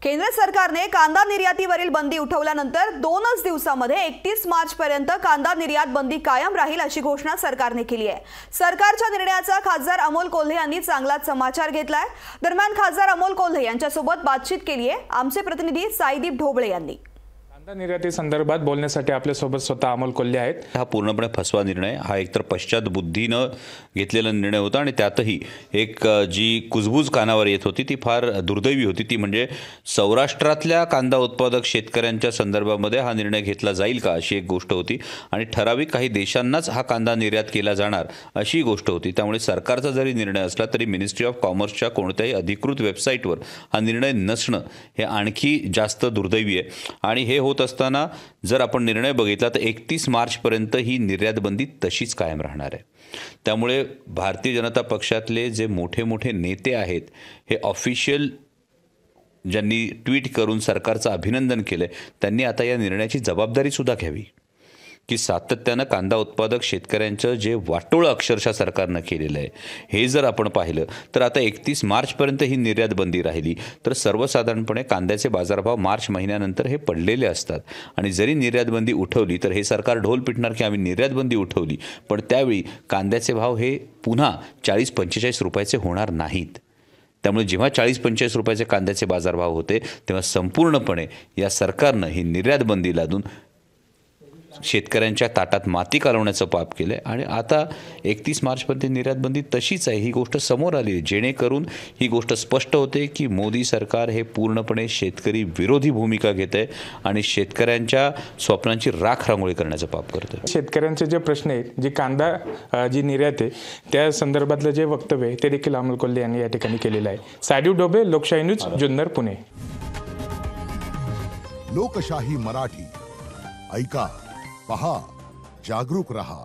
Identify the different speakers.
Speaker 1: केंद्र सरकारने कांदा निर्यातीवरील बंदी उठवल्यानंतर 2च दिवसांमध्ये 31 मार्च पर्यंत कांदा निर्यात बंदी कायम राहील अशी घोषणा सरकारने केली आहे। सरकारच्या निर्णयाचा खासदार अमोल कोल्हे यांनी चांगलाच समाचार घेतलाय। दरम्यान खासदार अमोल कोल्हे यांच्यासोबत बातचीत केली आहे आमचे प्रतिनिधी साईदीप ढोबळे यांनी।
Speaker 2: कांदा निर्याती संदर्भात बोलण्यासाठी आपल्या सोबत स्वतः अमोल कोल्हे आहेत।
Speaker 3: हा पूर्णपणे फसवा निर्णय, हा एकतर पश्चात बुद्धीनं घेतलेला निर्णय होता आणि त्यातही एक जी कुजबूज कानावर येत होती ती फार दुर्दैवी होती। ती म्हणजे सौराष्ट्रातल्या कांदा उत्पादक शेतकऱ्यांच्या संदर्भामध्ये हा निर्णय घेतला जाईल का अशी एक गोष्ट होती आणि ठराविक काही देशांनाच हा कांदा निर्यात केला जाणार अशी गोष्ट होती। त्यामुळे सरकारचा जरी निर्णय असला तरी मिनिस्ट्री ऑफ कॉमर्सच्या कोणत्याही अधिकृत वेबसाईटवर हा निर्णय नसणं हे आणखी जास्त दुर्दैवी आहे। आणि हे होत असताना जर आपण निर्णय बघितला तर 31 मार्चपर्यंत ही निर्यात बंदी तशीच कायम राहणार आहे। त्यामुळे भारतीय जनता पक्षातले जे मोठे मोठे नेते आहेत हे ऑफिशियल ज्यांनी ट्विट करून सरकारचं अभिनंदन केलंय त्यांनी आता या निर्णयाची जबाबदारी सुद्धा घ्यावी की सातत्यानं कांदा उत्पादक शेतकऱ्यांचं जे वाटोळं अक्षरशः सरकारनं केलेलं आहे हे जर आपण पाहिलं तर आता 31 मार्चपर्यंत ही निर्यात बंदी राहिली तर सर्वसाधारणपणे कांद्याचे बाजारभाव मार्च महिन्यानंतर हे पडलेले असतात आणि जरी निर्यात बंदी उठवली तर हे सरकार ढोल पिटणार की आम्ही निर्यात बंदी उठवली, पण त्यावेळी कांद्याचे भाव हे पुन्हा 40-45 रुपयाचे होणार नाहीत। त्यामुळे जेव्हा 40-45 रुपयाचे कांद्याचे बाजारभाव होते तेव्हा संपूर्णपणे या सरकारनं ही निर्यात बंदी लादून शेतकऱ्यांच्या ताटात माती कालवण्याचं पाप केलंय आणि आता 31 मार्चपर्यंत निर्यात बंदी तशीच आहे ही गोष्ट समोर आली आहे, जेणेकरून ही गोष्ट स्पष्ट होते की मोदी सरकार हे पूर्णपणे शेतकरी विरोधी भूमिका घेत आहे आणि शेतकऱ्यांच्या स्वप्नांची राख रांगोळी करण्याचं पाप करतं।
Speaker 2: शेतकऱ्यांचे जे प्रश्न आहेत, जी कांदा जी निर्यात आहे त्या संदर्भातलं जे वक्तव्य आहे ते देखील अमोल कोल्हे यांनी या ठिकाणी केलेलं आहे। साईदीप ढोबळे, लोकशाही न्यूज, जुन्नर, पुणे।
Speaker 4: लोकशाही मराठी ऐका, पहा, जागरूक रहा।